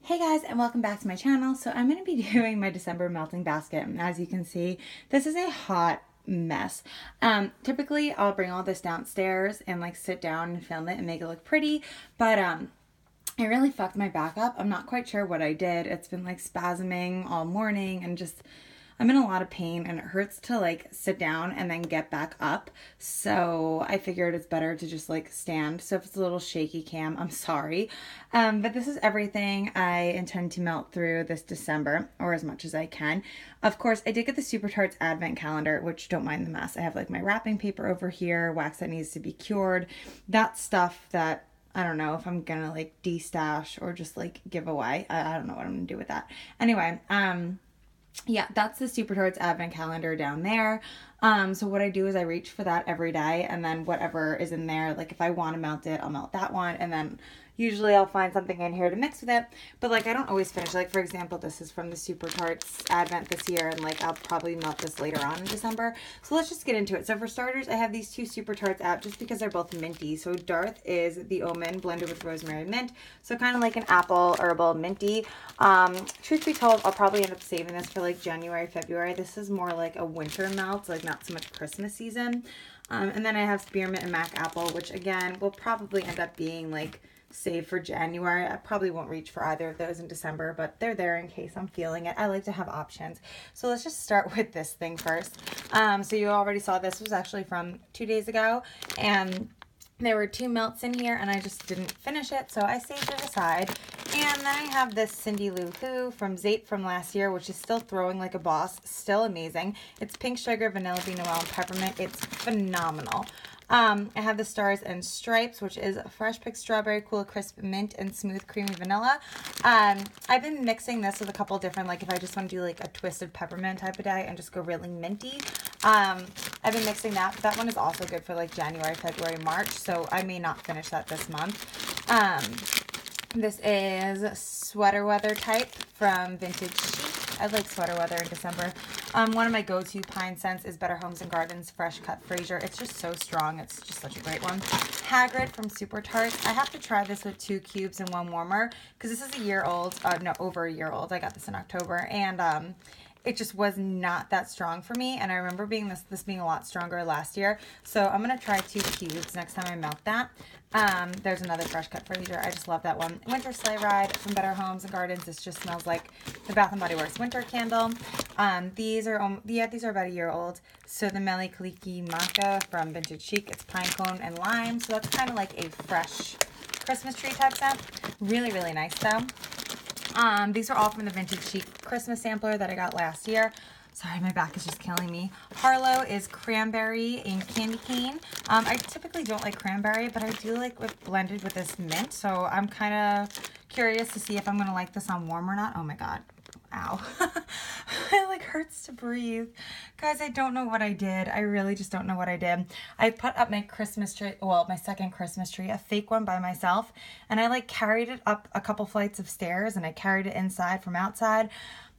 Hey guys, and welcome back to my channel. So I'm going to be doing my December melting basket, and as you can see, this is a hot mess. Typically I'll bring all this downstairs and like sit down and film it and make it look pretty, but I really fucked my back up. I'm not quite sure what I did. It's been like spasming all morning and just I'm in a lot of pain and it hurts to like sit down and then get back up. So I figured it's better to just like stand. So if it's a little shaky cam, I'm sorry. But this is everything I intend to melt through this December, or as much as I can. Of course, I did get the Super Tarts Advent Calendar, which don't mind the mess. I have like my wrapping paper over here, wax that needs to be cured. That stuff that I don't know if I'm gonna like de-stash or just like give away. I don't know what I'm gonna do with that. Anyway, yeah, that's the Super Tarts Advent Calendar down there. So what I do is I reach for that every day, and then whatever is in there, like if I want to melt it, I'll melt that one, and then usually I'll find something in here to mix with it. But like I don't always finish. Like for example, this is from the Super Tarts Advent this year, and like I'll probably melt this later on in December. So let's just get into it. So for starters, I have these two Super Tarts out just because they're both minty. So Darth is the almond blended with rosemary mint. So kind of like an apple herbal minty. Truth be told, I'll probably end up saving this for like January, February. This is more like a winter melt, like not so much Christmas season. And then I have spearmint and mac apple, which again will probably end up being like save for January. I probably won't reach for either of those in December, but they're there in case I'm feeling it. I like to have options. So let's just start with this thing first. So you already saw this was actually from 2 days ago, and there were 2 melts in here and I just didn't finish it, so I saved it aside. And then I have this Cindy Lou Who from Zape from last year, which is still throwing like a boss, still amazing. It's pink sugar, vanilla bean, Noel, and peppermint. It's phenomenal. I have the Stars and Stripes, which is fresh picked strawberry, cool crisp mint, and smooth creamy vanilla. I've been mixing this with a couple different, like if I just want to do like a twisted peppermint type of day and just go really minty. I've been mixing that. That one is also good for like January, February, March, so I may not finish that this month. This is Sweater Weather type from Vintage Chic. I like sweater weather in December. One of my go-to pine scents is Better Homes and Gardens Fresh Cut Fraser. It's just so strong. It's just such a great one. Hagrid from Super Tarts. I have to try this with 2 cubes and 1 warmer because this is a year old. No, over a year old. I got this in October, and it just was not that strong for me, and I remember this being a lot stronger last year. So I'm gonna try 2 cubes next time I melt that. There's another Fresh Cut Fraser. I just love that one. Winter Sleigh Ride from Better Homes and Gardens. This just smells like the Bath and Body Works winter candle. These are about a year old. So the Mele Kaliki Maca from Vintage Chic. It's pine cone and lime. So that's kind of like a fresh Christmas tree type scent. Really, really nice though. These are all from the Vintage Chic Christmas sampler that I got last year. Sorry, my back is just killing me. Harlow is cranberry and candy cane. I typically don't like cranberry, but I do like it blended with this mint. So I'm kind of curious to see if I'm going to like this on warm or not. Oh my God. Ow. It like hurts to breathe. Guys, I don't know what I did. I really just don't know what I did. I put up my Christmas tree, well, my second Christmas tree, a fake one by myself, and I like carried it up a couple flights of stairs and I carried it inside from outside.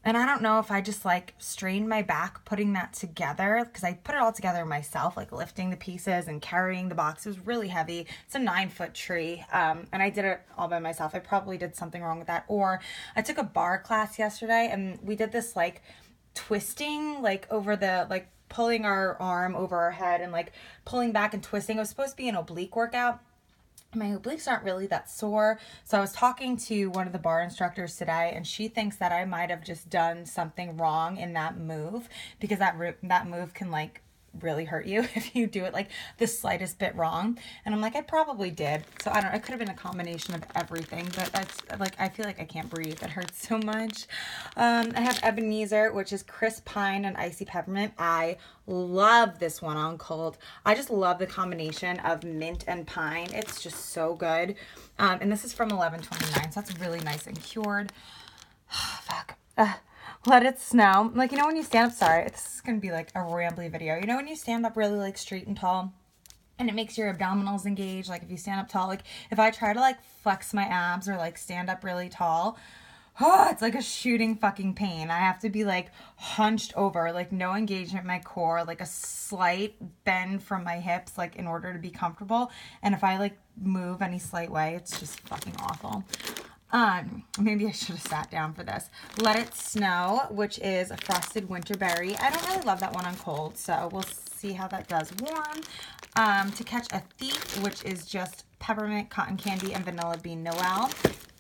And I don't know if I just like strained my back putting that together, because I put it all together myself, like lifting the pieces and carrying the box. It was really heavy. It's a 9-foot tree, and I did it all by myself. I probably did something wrong with that. Or I took a bar class yesterday and we did this like twisting, like over the, like pulling our arm over our head and like pulling back and twisting. It was supposed to be an oblique workout. My obliques aren't really that sore. So I was talking to one of the bar instructors today, and she thinks that I might have just done something wrong in that move, because that move can like really hurt you if you do it like the slightest bit wrong. And I'm like, I probably did. So I don't know, it could have been a combination of everything, but that's like, I feel like I can't breathe. It hurts so much. I have Ebenezer, which is crisp pine and icy peppermint. I love this one on cold. I just love the combination of mint and pine. It's just so good. And this is from 11/29, so that's really nice and cured. Fuck. Let it snow. Like, you know when you stand up, sorry, this is going to be like a rambly video. You know when you stand up really like straight and tall and it makes your abdominals engage? Like if you stand up tall, like if I try to like flex my abs or like stand up really tall, oh, it's like a shooting fucking pain. I have to be like hunched over, like no engagement in my core, like a slight bend from my hips, like in order to be comfortable. And if I like move any slight way, it's just fucking awful. Maybe I should have sat down for this. Let It Snow, which is a frosted winterberry. I don't really love that one on cold, so we'll see how that does warm. To Catch a Thief, which is just peppermint, cotton candy, and vanilla bean Noel.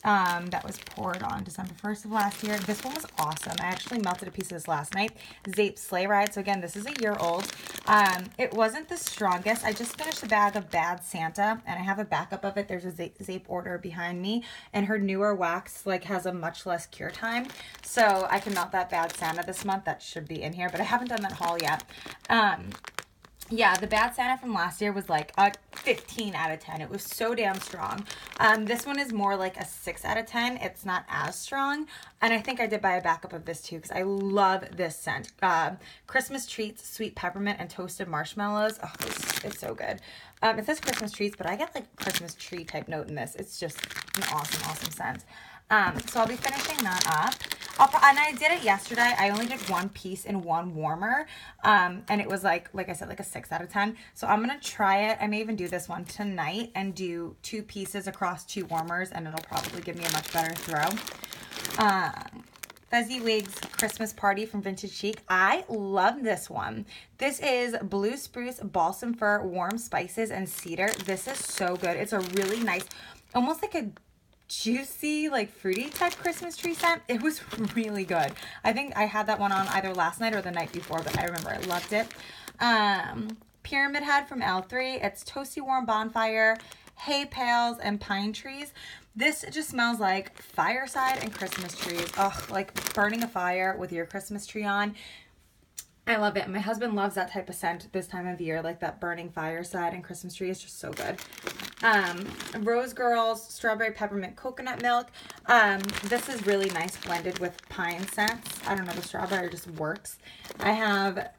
That was poured on December 1st of last year. This one was awesome. I actually melted a piece of this last night. Zape Sleigh Ride. So again, this is a year old. It wasn't the strongest. I just finished a bag of Bad Santa, and I have a backup of it. There's a Zape order behind me, and her newer wax like has a much less cure time. So I can melt that Bad Santa this month. That should be in here, but I haven't done that haul yet. Yeah, the Bad Santa from last year was like a 15 out of 10. It was so damn strong. This one is more like a 6 out of 10. It's not as strong. And I think I did buy a backup of this too because I love this scent. Christmas Treats, Sweet Peppermint, and Toasted Marshmallows. Oh, it's so good. It says Christmas Treats, but I get like Christmas tree type note in this. It's just an awesome, awesome scent. So I'll be finishing that up. And I did it yesterday. I only did one piece in one warmer. And it was like I said, like a 6 out of 10. So I'm going to try it. I may even do this one tonight and do 2 pieces across 2 warmers, and it'll probably give me a much better throw. Fezziwig's Christmas Party from Vintage Chic. I love this one. This is Blue Spruce, Balsam Fir, Warm Spices, and Cedar. This is so good. It's a really nice, almost like a juicy, like fruity type Christmas tree scent. It was really good. I think I had that one on either last night or the night before, but I remember I loved it. Pyramid Head from L3. It's Toasty Warm Bonfire, Hay Pails, and Pine Trees. This just smells like fireside and Christmas trees. Oh, like burning a fire with your Christmas tree on. I love it. My husband loves that type of scent this time of year, like that burning fireside and Christmas tree is just so good. Rose Girls Strawberry Peppermint Coconut Milk. This is really nice blended with pine scents. I don't know, the strawberry just works. I have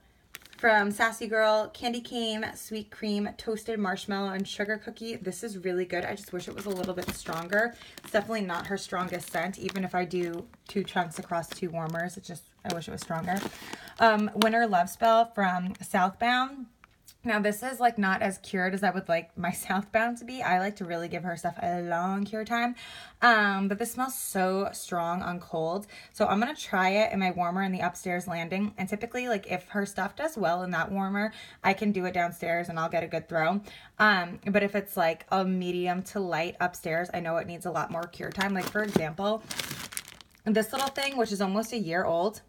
from Sassy Girl, Candy Cane, Sweet Cream, Toasted Marshmallow, and Sugar Cookie. This is really good. I just wish it was a little bit stronger. It's definitely not her strongest scent, even if I do 2 chunks across 2 warmers. I wish it was stronger. Winter Love Spell from Southbound. Now this is like not as cured as I would like my Southbound to be. I like to really give her stuff a long cure time. But this smells so strong on cold. So I'm going to try it in my warmer in the upstairs landing. And typically like if her stuff does well in that warmer, I can do it downstairs and I'll get a good throw. But if it's like a medium to light upstairs, I know it needs a lot more cure time. Like for example, this little thing, which is almost a year old,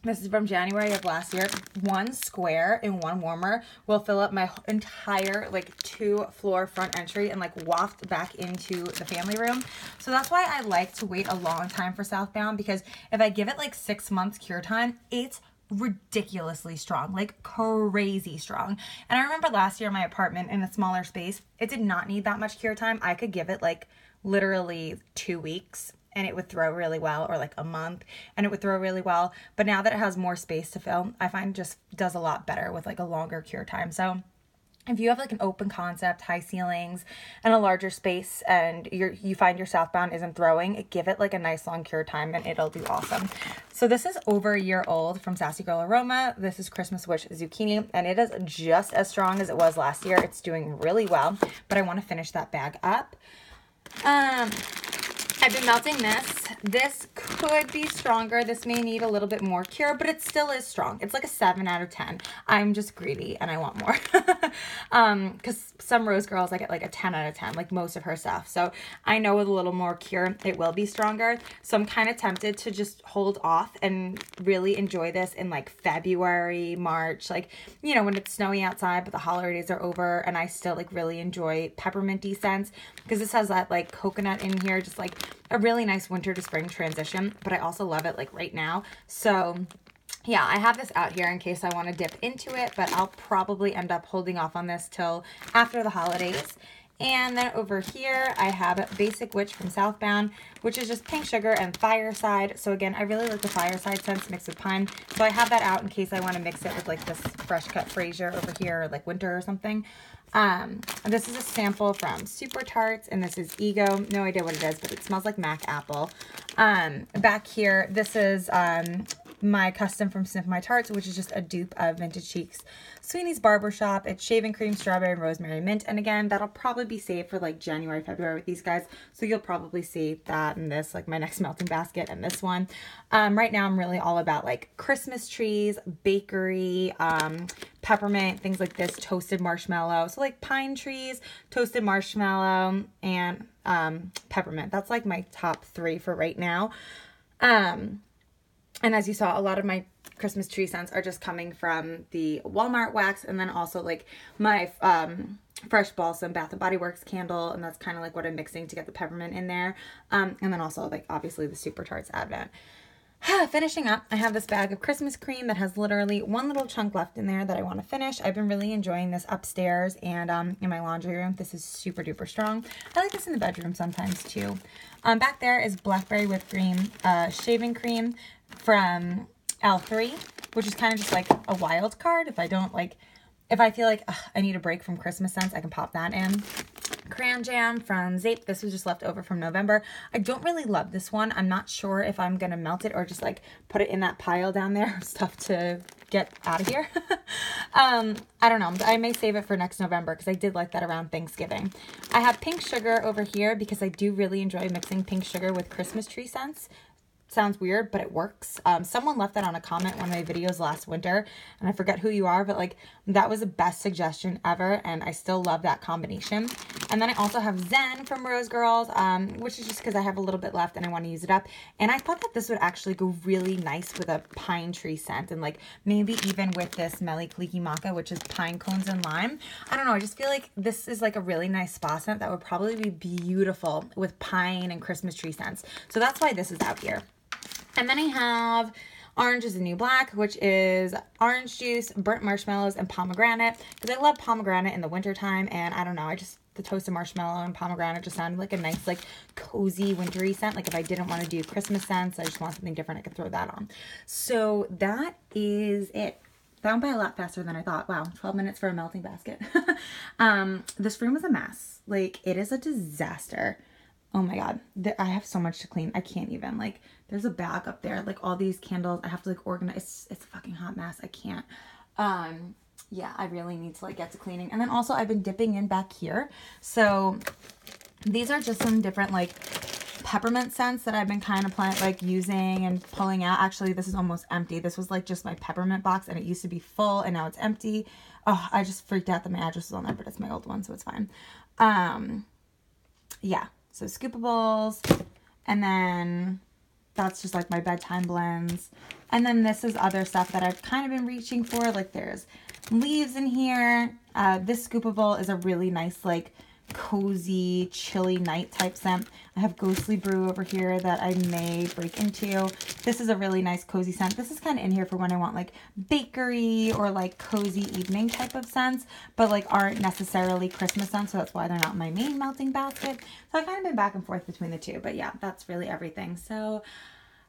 this is from January of last year. 1 square in 1 warmer will fill up my entire like 2 floor front entry and like waft back into the family room. So that's why I like to wait a long time for Southbound, because if I give it like 6 months cure time, it's ridiculously strong, like crazy strong. And I remember last year in my apartment in a smaller space, it did not need that much cure time. I could give it like literally 2 weeks and it would throw really well, or like a month and it would throw really well. But now that it has more space to fill, I find it just does a lot better with like a longer cure time. So if you have like an open concept, high ceilings, and a larger space, and you find your Southbound isn't throwing, give it like a nice long cure time and it'll do awesome. So this is over a year old from Sassy Girl Aroma. This is Christmas Wish Zucchini, and it is just as strong as it was last year. It's doing really well, but I want to finish that bag up. I've been melting this. This could be stronger. This may need a little bit more cure, but it still is strong. It's like a 7 out of 10. I'm just greedy and I want more. Because some Rose Girls, I get like a 10 out of 10, like most of her stuff. So I know with a little more cure, it will be stronger. So I'm kind of tempted to just hold off and really enjoy this in like February, March, like, you know, when it's snowy outside, but the holidays are over and I still like really enjoy pepperminty scents, because this has that like coconut in here, just like a really nice winter to spring transition, but I also love it like right now. So yeah, I have this out here in case I want to dip into it, but I'll probably end up holding off on this till after the holidays. And then over here, I have Basic Witch from Southbound, which is just pink sugar and fireside. So again, I really like the fireside scents mixed with pine. So I have that out in case I want to mix it with like this fresh cut Fraser over here, or like winter or something. This is a sample from Super Tarts, and this is Ego. No idea what it is, but it smells like Mac Apple. Back here, this is my custom from Sniff My Tarts, which is just a dupe of Vintage Cheeks Sweeney's Barbershop. It's shaving cream, strawberry, and rosemary mint. And again, that'll probably be saved for like January, February with these guys. So you'll probably see that in this, like my next melting basket and this one. Right now I'm really all about like Christmas trees, bakery, peppermint, things like this, toasted marshmallow. So like pine trees, toasted marshmallow, and peppermint. That's like my top 3 for right now. And as you saw, a lot of my Christmas tree scents are just coming from the Walmart wax, and then also like my Fresh Balsam Bath & Body Works candle, and that's kind of like what I'm mixing to get the peppermint in there. And then also like obviously the Super Tarts Advent. Finishing up, I have this bag of Christmas cream that has literally one little chunk left in there that I want to finish. I've been really enjoying this upstairs and in my laundry room. This is super duper strong. I like this in the bedroom sometimes too. Back there is Blackberry Whipped Cream shaving cream from L3, which is kind of just like a wild card. If I feel like I need a break from Christmas scents, I can pop that in. Crayon Jam from Zape. This was just left over from November. I don't really love this one. I'm not sure if I'm going to melt it or just like put it in that pile down there of stuff to get out of here. I don't know. I may save it for next November because I did like that around Thanksgiving. I have Pink Sugar over here because I do really enjoy mixing pink sugar with Christmas tree scents. Sounds weird, but it works. Someone left that on a comment in one of my videos last winter, and I forget who you are, but like that was the best suggestion ever, and I still love that combination. And then I also have Zen from Rose Girls, which is just because I have a little bit left and I want to use it up. And I thought that this would actually go really nice with a pine tree scent, and like maybe even with this Mele Kalikimaka, Maca, which is pine cones and lime. I don't know, I just feel like this is like a really nice spa scent that would probably be beautiful with pine and Christmas tree scents. So that's why this is out here. And then I have Orange is the New Black, which is orange juice, burnt marshmallows, and pomegranate. Because I love pomegranate in the wintertime, and I don't know, the toasted marshmallow and pomegranate just sounded like a nice, like, cozy, wintry scent. Like, if I didn't want to do Christmas scents, I just want something different, I could throw that on. So that is it. That went by a lot faster than I thought. Wow, 12 minutes for a melting basket. This room is a mess. Like, it is a disaster. Oh my God, I have so much to clean. I can't even, like, there's a bag up there, like all these candles. I have to like organize. It's a fucking hot mess. I can't. Yeah, I really need to like get to cleaning. And then also I've been dipping in back here. So these are just some different like peppermint scents that I've been kind of like using and pulling out. Actually, this is almost empty. This was like just my peppermint box and it used to be full and now it's empty. Oh, I just freaked out that my address was on there, but it's my old one, so it's fine. Yeah, so scoopables, and then that's just like my bedtime blends. And then this is other stuff that I've kind of been reaching for. Like there's leaves in here. This scoopable is a really nice, like cozy, chilly night type scent. I have Ghostly Brew over here that I may break into. This is a really nice cozy scent. This is kind of in here for when I want like bakery or like cozy evening type of scents, but like aren't necessarily Christmas scents, so that's why they're not my main melting basket. So I've kind of been back and forth between the two, but yeah, that's really everything. So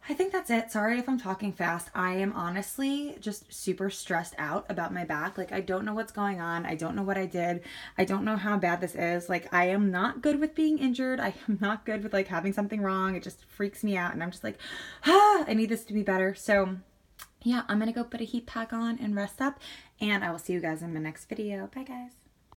I think that's it. Sorry if I'm talking fast. I am honestly just super stressed out about my back. Like, I don't know what's going on. I don't know what I did. I don't know how bad this is. Like, I am not good with being injured. I am not good with like having something wrong. It just freaks me out. And I'm just like, I need this to be better. So yeah, I'm going to go put a heat pack on and rest up. And I will see you guys in my next video. Bye guys.